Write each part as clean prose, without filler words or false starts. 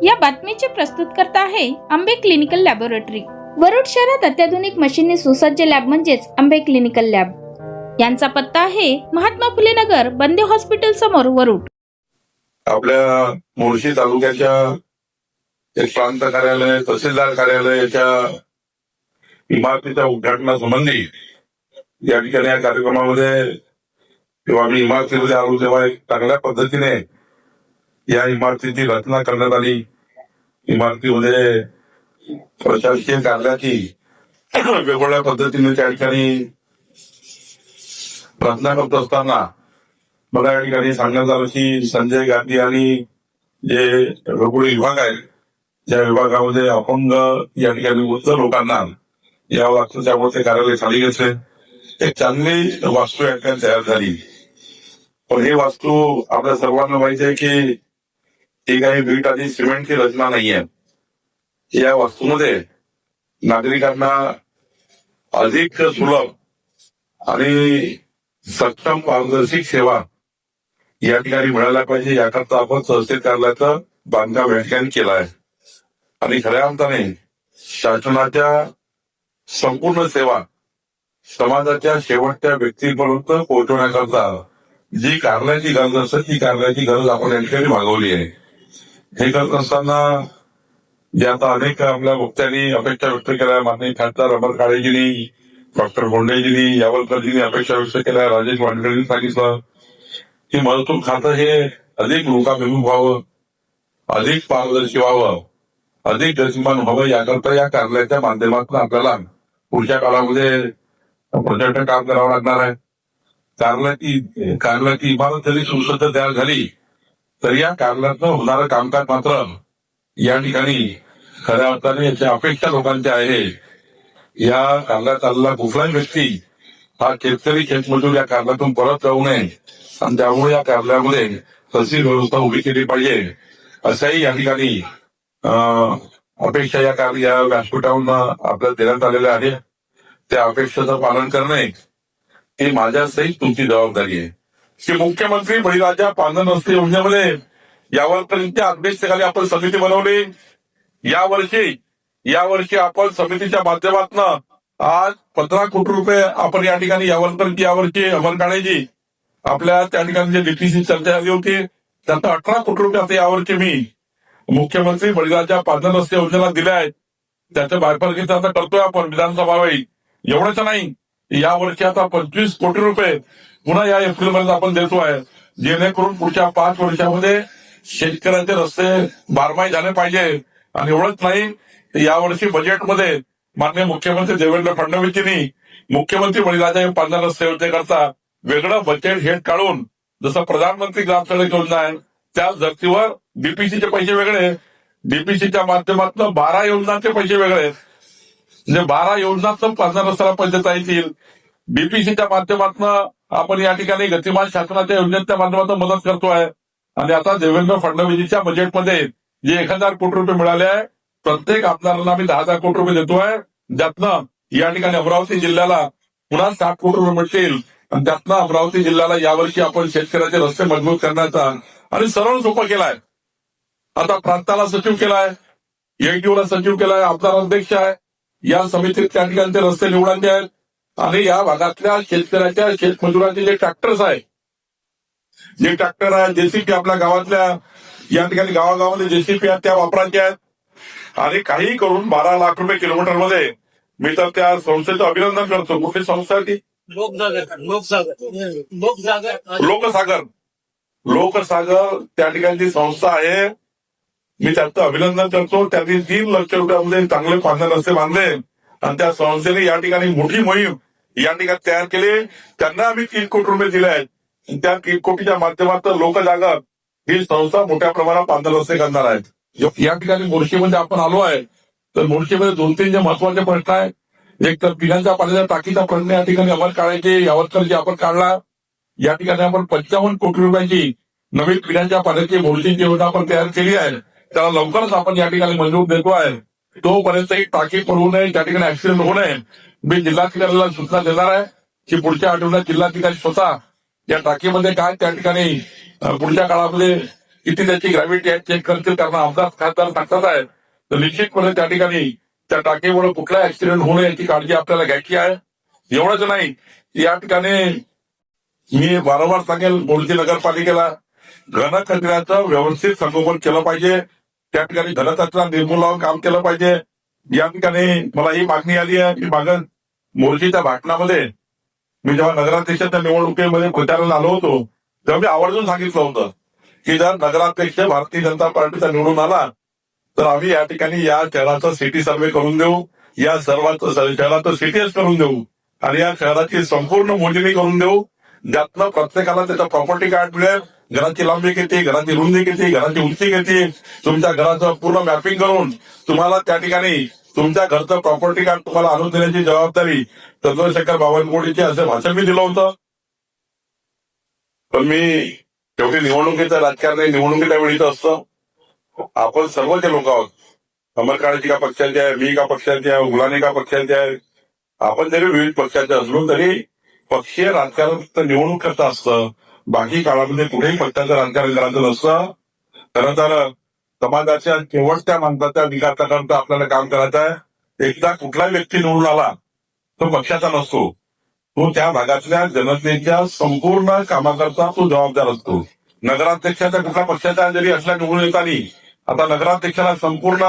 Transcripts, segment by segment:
या बातमीचे प्रस्तुतकर्ता आहे आंबे क्लिनिकल लॅबोरेटरी। वरुड शहरात अत्याधुनिक मशीनने सुसज्ज लॅब म्हणजेच आंबे क्लिनिकल लॅब। यांचा पत्ता आहे महात्मा फुले नगर, बंदे हॉस्पिटल समोर, वरुड। आपल्या मोर्शी तालुक्याच्या एक प्रांत कार्यालय, तहसीलदार कार्यालय याच्या इमारतीच्या उद्घाटनासंबंधी या ठिकाणी या कार्यक्रमामध्ये जेव्हा आम्ही इमारतीमध्ये आलो तेव्हा एक चांगल्या पद्धतीने या इमारतीची रचना करण्यात आली। इमारतीमध्ये प्रशासकीय कार्याची वेगवेगळ्या पद्धतीने त्या ठिकाणी रचना करत असताना मला या ठिकाणी सांगण्यात आलं की संजय गांधी आणि जे वेगवेगळे विभाग आहेत त्या विभागामध्ये अपंग या ठिकाणी वृद्ध लोकांना यावं लागतं, त्यामुळे ते कार्यालय खाली घेतले। एक चांगली वास्तू या ठिकाणी तयार झाली। पण ही वास्तू आपल्या सर्वांना माहिती आहे की ती काही वीट आणि सिमेंटची रचना नाहीये। या वास्तूमध्ये नागरिकांना अधिक सुलभ आणि सक्षम पारदर्शी सेवा या ठिकाणी मिळायला पाहिजे, याकरता आपण तहसील कार्यालयाचं बांधकाम या ठिकाणी केलं आहे। आणि खऱ्या अर्थाने शासनाच्या संपूर्ण सेवा समाजाच्या शेवटच्या व्यक्तीपर्यंत पोहोचवण्याकरता जी कार्यालयाची गरज असते ती कार्यालयाची गरज आपण या ठिकाणी भागवली आहे। हे करत असताना जे आता अनेक आपल्या वक्त्यांनी अपेक्षा व्यक्त केल्या, माननीय खासदार अमर काळेजींनी, डॉक्टर बोंडेजींनी, यावलकरजींनी अपेक्षा व्यक्त केल्या, राजेश वानखेडेंनी सांगितलं की महसूल खातं हे अधिक लोकाभिमुख व्हावं, अधिक पारदर्शी व्हावं, अधिक गतिमान व्हावं, याकरता या कार्यालयाच्या माध्यमातून आपल्याला पुढच्या काळामध्ये प्रचंड काम करावं लागणार आहे। कार्यालयाची इमारत जरी सुसज्ज तयार झाली तर या कार्यालयातनं होणारं कामकाज मात्र या ठिकाणी खऱ्या अर्थाने याची अपेक्षा लोकांच्या आहे। या कार्यालयात आलेला कुठलाही व्यक्ती हा शेतकरी शेतमजूर या कार्यालयातून परत जाऊ नये आणि त्यामुळे या कार्यालयामध्ये तशी व्यवस्था उभी केली पाहिजे, अशाही या ठिकाणी अपेक्षा या व्यासपीठावरून आपल्याला देण्यात आलेल्या आहे। त्या अपेक्षेचं पालन करणे ही माझ्या सहित तुमची जबाबदारी आहे। की मुख्यमंत्री बळीराजा पांढर रस्ते योजनेमध्ये यावलकरांच्या अध्यक्षतेखाली आपण समिती बनवली। यावर्षी आपण समितीच्या माध्यमातून आज 15 कोटी रुपये आपण या ठिकाणी यावलकरांची यावर्षी अमर काळेजी आपल्या त्या ठिकाणी जे डीपीसी चर्चा झाली होती त्यात 18 कोटी रुपये आता यावर्षी मी मुख्यमंत्री बळीराजा पांढर रस्ते योजनेला दिले आहेत। त्याचं बायफर्केशन आता करतोय आपण विधानसभा वेळी। एवढंच नाही, यावर्षी आता 25 कोटी रुपये पुन्हा या एप्रिलमध्ये आपण देतोय, जेणेकरून पुढच्या 5 वर्षामध्ये शेतकऱ्यांचे रस्ते बारमाही झाले पाहिजे। आणि एवढंच नाही, यावर्षी बजेटमध्ये माननीय मुख्यमंत्री देवेंद्र फडणवीसजींनी मुख्यमंत्री बळीराजा पांढर रस्ते योजनेकरता वेगळं बजेट हेड काढून जसं प्रधानमंत्री ग्राम सडक योजना आहे त्याच धर्तीवर डीपीसीचे पैसे वेगळे, डीपीसीच्या माध्यमातून 12 योजनांचे पैसे वेगळे, म्हणजे 12 योजनांचं पांढर रस्त्याला पैसे देता येतील। डीपीसीच्या माध्यमातून आपण या ठिकाणी गतिमान शासनाच्या योजनेच्या माध्यमातून मदत करतोय। आणि आता देवेंद्र फडणवीसच्या बजेटमध्ये जे 1000 कोटी रुपये मिळाले आहे, प्रत्येक आमदारांना आम्ही 10,000 कोटी रुपये देतोय, ज्यातनं या ठिकाणी अमरावती जिल्ह्याला पुन्हा 60 कोटी रुपये मिळतील। आणि त्यातनं अमरावती जिल्ह्याला यावर्षी आपण शेतकऱ्याचे रस्ते मजबूत करण्याचा आणि सरळ सोपं केलाय। आता प्रांताला सचिव केलाय, एटीओला सचिव केलाय, आमदार अध्यक्ष आहे, या समितीत त्या ठिकाणी रस्ते निवडायचे आहेत। आणि या भागातल्या शेतकऱ्याच्या शेतमजुरांचे जे ट्रॅक्टर्स आहे, जे ट्रॅक्टर आहे, जेसीपी आपल्या गावातल्या या ठिकाणी गावागावामध्ये जेसीपी आहेत त्या वापरायचे आहेत। आणि काही करून 12 लाख रुपये किलोमीटर मध्ये मी तर त्या संस्थेचं अभिनंदन करतो। कुठली संस्था ती? लोकसागर त्या ठिकाणी संस्था आहे, मी त्याचं अभिनंदन करतो। त्यांनी 3 लाख रुपयामध्ये चांगले पांढर रस्ते बांधले आणि त्या संस्थेने या ठिकाणी मोठी मोहीम या ठिकाणी तयार केली। त्यांना आम्ही 3 कोटी रुपये दिले आहेत। त्या 3 कोटीच्या माध्यमातून लोकजागर ही संस्था मोठ्या प्रमाणात पांढर रस्ते करणार आहेत। या ठिकाणी मोर्शीमध्ये आपण आलो आहे तर मोर्शीमध्ये 2-3 जे महत्वाचे प्रश्न आहेत, एक तर पिण्याच्या पाण्याच्या टाकीचा प्रश्न या ठिकाणी अमर काळेजी यावलकरजी आपण काढला। या ठिकाणी आपण 55 कोटी रुपयांची नवीन पिण्याच्या पाण्याची मोर्शीची योजना आपण तयार केली आहे, त्याला लवकरच आपण या ठिकाणी मंजूर देतो आहे। तोपर्यंत ही टाकी पडू नये, त्या ठिकाणी ऍक्सिडेंट होऊ नये, मी जिल्हाधिकाऱ्याला सूचना देणार आहे की पुढच्या आठवड्यात जिल्हाधिकारी स्वतः या टाकीमध्ये काय त्या ठिकाणी पुढच्या काळामध्ये किती त्याची ग्रॅव्हिटी आहे चेक करतील, कारण आमदार खासदार टाकतात आहे, तर निश्चितपणे त्या ठिकाणी त्या टाकीमुळे कुठला ऍक्सिडेंट होणे याची काळजी आपल्याला घ्यायची आहे. एवढंच नाही, या ठिकाणी मी वारंवार सांगेल मोर्शी नगरपालिकेला घनकचऱ्याचं व्यवस्थित संगोपन केलं पाहिजे, त्या ठिकाणी घनकचरा निर्मूलन काम केलं पाहिजे. या ठिकाणी मला ही मागणी आली आहे की मागं मोर्शीच्या भाषणामध्ये मी जेव्हा नगराध्यक्षाच्या निवडणुकीमध्ये प्रचाराला आलो होतो तेव्हा मी आवर्जून सांगितलं होतं की जर नगराध्यक्ष भारतीय जनता पार्टीचा निवडून आला तर आम्ही या ठिकाणी या शहराचा सिटी सर्व्हे करून देऊ, या सर्वांचं शहराचं सिटीएस करून देऊ आणि या शहराची संपूर्ण मोजणी करून देऊ, ज्यातनं प्रत्येकाला त्याचा प्रॉपर्टी कार्ड मिळेल, घराची लांबी किती, घराची रुंदी किती, घराची उंची किती, तुमच्या घराचं पूर्ण मॅपिंग करून तुम्हाला त्या ठिकाणी तुमच्या घरचं प्रॉपर्टी कार्ड तुम्हाला आणून देण्याची जबाबदारी चंद्रशेखर बावनकुळेची असं भाषण मी दिलं होतं. पण मी शेवटी निवडणुकीचं राजकारण निवडणुकीच्या वेळीच असतं. आपण सर्व जे लोक आहोत, अमर काळजी का पक्षाचे आहे, मी का पक्षाचे आहे, उलाने का पक्षाचे आहे, आपण जरी विविध पक्षाचे असलो तरी पक्षीय राजकारण फक्त निवडणूक करता असतं, बाकी काळामध्ये कुठेही पक्षाचं राजकारण करायचं नसतं. खरं तर समाजाच्या शेवटच्या माणसाच्या विकासाकरता आपल्याला काम करायचं आहे. एकदा कुठलाही व्यक्ती निवडून आला तो पक्षाचा नसतो, तो त्या भागातल्या जनतेच्या संपूर्ण कामाकरता तो जबाबदार असतो. नगराध्यक्षाच्या कुठल्या पक्षाचा जरी असल्या निवडून येताना आता नगराध्यक्षाला संपूर्ण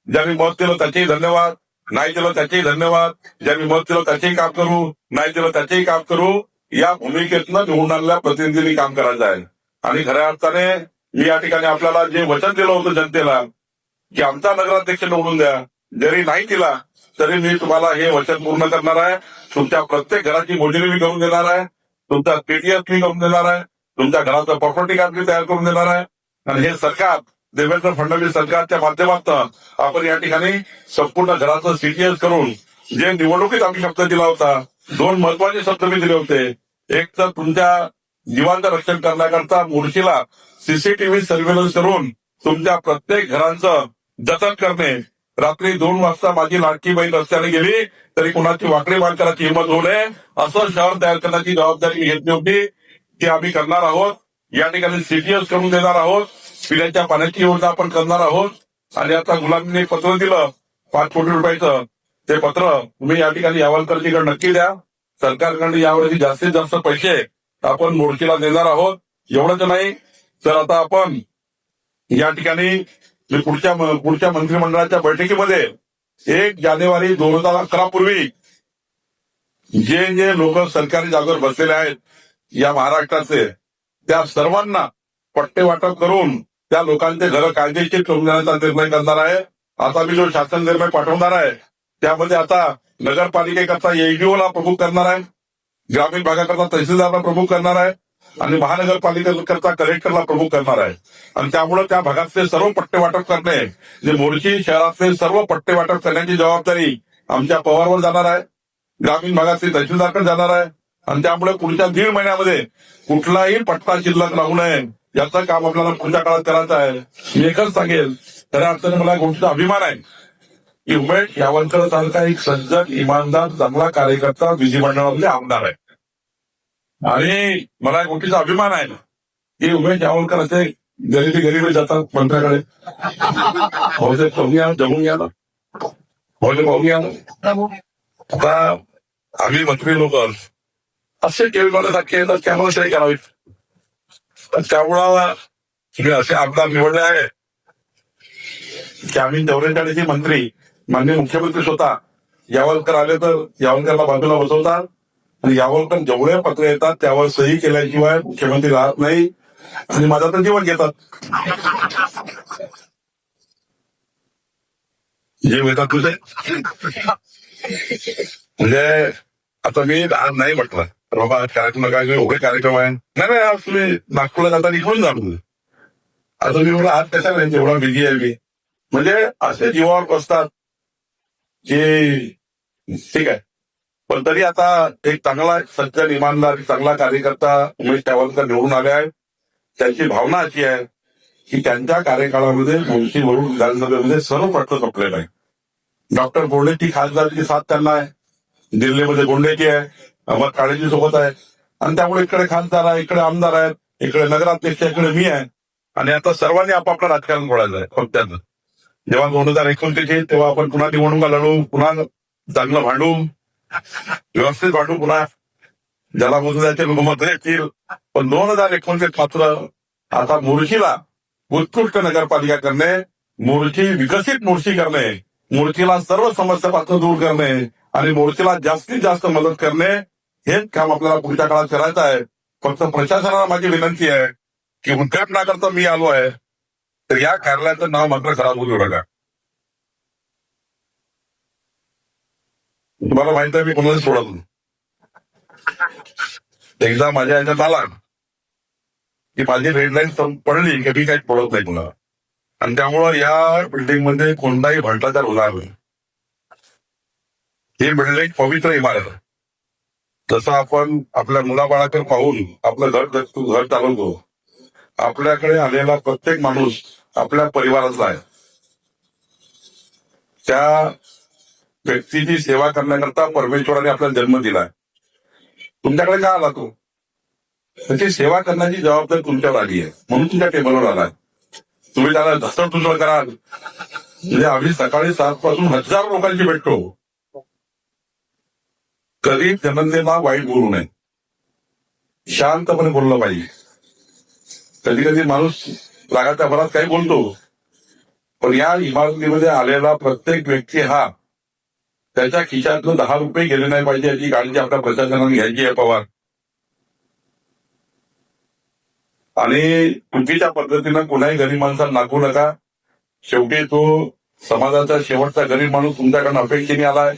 ज्यांनी मत दिलं त्याचेही धन्यवाद, नाही दिलं त्याचेही धन्यवाद, ज्यांनी मत दिलं त्याचेही काम करू, नाही दिलं त्याचेही काम करू, या भूमिकेतनं निवडून आलेल्या प्रतिनिधींनी काम करायचं आहे. आणि खऱ्या अर्थाने मी या ठिकाणी आपल्याला जे वचन दिलं होतं जनतेला की आमचा नगराध्यक्ष निवडून द्या, जरी नाही दिला तरी मी तुम्हाला हे वचन पूर्ण करणार आहे. तुमच्या प्रत्येक घराची मोजणी मी करून देणार आहे, तुमचा पीटीएस मी करून देणार आहे, तुमच्या घराचं प्रॉपर्टी कार्ड मी तयार करून देणार आहे. आणि हे सरकार देवेंद्र फडणवीस सरकारच्या माध्यमातून आपण या ठिकाणी संपूर्ण घराचं सीटीएस करून जे निवडणुकीत आम्ही शब्द दिला होता, दोन महत्वाचे शब्द मी दिले होते. एक तर तुमच्या जीवांचं रक्षण करण्याकरता मोर्शीला सीसीटीव्ही सर्व्हेलन्स करून तुमच्या प्रत्येक घरांचं जतन करणे. रात्री 2 वाजता माझी लाडकी बहीण रस्त्याने गेली तरी कुणाची वाकडी मान करायची हिंमत होऊ नये असं शहर तयार करण्याची जबाबदारी मी घेतली होती, ती आम्ही करणार आहोत. या ठिकाणी सीटीएस करून देणार आहोत, पिण्याच्या पाण्याची योजना आपण करणार आहोत. आणि आता मुलांनी पत्र दिलं 5 कोटी रुपयाचं, ते पत्र तुम्ही या ठिकाणी यावलकरजीकडे नक्की द्या. सरकारकडे यावर्षी जास्तीत जास्त पैसे आपण मोर्शीला देणार आहोत. एवढंच नाही तर आता आपण या ठिकाणी पुढच्या मंत्रिमंडळाच्या बैठकीमध्ये 1 जानेवारी 2011 पूर्वी जे जे लोक सरकारी जागेवर बसलेले आहेत या महाराष्ट्राचे, त्या सर्वांना पट्टे वाटप करून त्या लोकांचे घर कायदेशीर करून देण्याचा निर्णय करणार आहे. आता मी जो शासन निर्णय पाठवणार आहे त्यामध्ये आता नगरपालिकेकरता एडीओला प्रमुख करणार आहे, ग्रामीण भागाकरता तहसीलदारला प्रमुख करणार आहे आणि महानगरपालिकेकरता कलेक्टरला प्रमुख करणार आहे. आणि त्यामुळे त्या भागातले सर्व पट्टे वाटप करणे, जे मोर्शी शहरातले सर्व पट्टे वाटप करण्याची जबाबदारी आमच्या पवारवर जाणार आहे, ग्रामीण भागातले तहसीलदारकडे जाणार आहे. आणि त्यामुळे पुढच्या 1.5 महिन्यामध्ये कुठलाही पट्टा शिल्लक राहू नये याचं काम आपल्याला पुढच्या काळात करायचं आहे. मी एकच सांगेल, खऱ्या अर्थाने मला गोष्टीचा अभिमान आहे की उमेश यावलकर सारखा एक सज्जन, इमानदार, चांगला कार्यकर्ता विधिमंडळातले आमदार आहे. आणि मला या गोष्टीचा अभिमान आहे की उमेश यावलकर असे गरीबी जातात मंत्र्याकडे, होते पाहून या, जमून घ्या ना, होते पाहून घ्या ना. आता आम्ही मंत्री लोक असे केवळ तर त्यामुळे श्रेय करावी. त्यामुळं तुम्ही असे आमदार निवडले आहे की आम्ही 44 मंत्री, माननीय मुख्यमंत्री स्वतः यावलकर आले तर यावलकरला बाजूला बसवतात आणि यावलकर जेवढे पत्र येतात त्यावर सही केल्याशिवाय मुख्यमंत्री राहत नाही आणि माझं तर जीवन घेतात. जे येतात तुझे म्हणजे आता मी आज नाही म्हटलं बाबा कार्यक्रम काय एवढे कार्यक्रम आहे, नाही आज तुम्ही नागपूरला जाता इकडून जा तुम्ही. आता मी एवढा आज कशा नाही, एवढा बिझी आहे मी. म्हणजे असे जीवावर बसतात की ठीक आहे. पण तरी आता एक चांगला सज्जन, इमानदार, चांगला कार्यकर्ता उमेश यावलकर निवडून आले आहेत. त्यांची भावना अशी आहे की त्यांच्या कार्यकाळामध्ये मोर्शीवरून विधानसभेमध्ये सर्व पट्ट संपलेलं आहे. डॉक्टर बोंडेची खासदारची साथ त्यांना आहे, दिल्लीमध्ये बोंडेची आहे, अमर काळेजी सोबत आहे. आणि त्यामुळे इकडे खासदार आहे, इकडे आमदार आहेत, इकडे नगराध्यक्ष, इकडे मी आहे. आणि आता सर्वांनी आपापलं राजकारण बोलायचं आहे फक्त त्याचं. जेव्हा 2029 तेव्हा आपण पुन्हा निवडणुका लढू, पुन्हा चांगलं भांडू, व्यवस्थित भांडू, पुन्हा ज्याला मोजून जायचे लोक मत येतील. पण 2029 मात्र आता मोर्शीला उत्कृष्ट नगरपालिका करणे, मोर्शी विकसित मोर्शी करणे, मोर्शीला सर्व समस्यापासून दूर करणे आणि मोर्शीला जास्तीत जास्त मदत करणे, हेच काम आपल्याला पुढच्या काळात करायचं आहे. फक्त प्रशासनाला माझी विनंती आहे की उद्घाटनाकरता मी आलो आहे तर या कार्यालयाचं नाव मात्र खराब होऊ नका. तुम्हाला माहित आहे मी कोणाला सोडत नाही. एकदा माझ्या ह्याच्यात आला की माझी रेडलाईन पडली की मी काही पडत नाही तुला, आणि त्यामुळं या बिल्डिंग मध्ये कोणताही भ्रष्टाचार होणार नाही. ही बिल्डिंग पवित्र इमारत आहे. जसं आपण आपल्या मुलाबाळाकडे पाहून आपलं घर चालवतो, आपल्याकडे आलेला प्रत्येक माणूस आपल्या परिवाराचा आहे. त्या व्यक्तीची सेवा करण्याकरता परमेश्वराने आपल्याला जन्म दिलाय. तुमच्याकडे का आला तो? त्याची सेवा करण्याची जबाबदारी तुमच्यावर आली आहे म्हणून तुमच्या टेबलवर आलाय. तुम्ही त्याला धसडधुसळ कराल म्हणजे आम्ही सकाळी 7 पासून 1000 लोकांची भेटतो. कधी जनतेला वाईट बोलू नये, शांतपणे बोललं पाहिजे. कधी कधी माणूस रागाच्या भरात काही बोलतो, पण या इमारतीमध्ये आलेला प्रत्येक व्यक्ती हा त्याच्या खिशातलं 10 रुपये गेले नाही पाहिजे याची काळजी आपल्या प्रशासनाने घ्यायची आहे पवार. आणि चुकीच्या पद्धतीनं कुणाही गरीब माणसाला नाकू नका. शेवटी तो समाजाचा शेवटचा गरीब माणूस तुमच्याकडनं अपेक्षेने आलाय.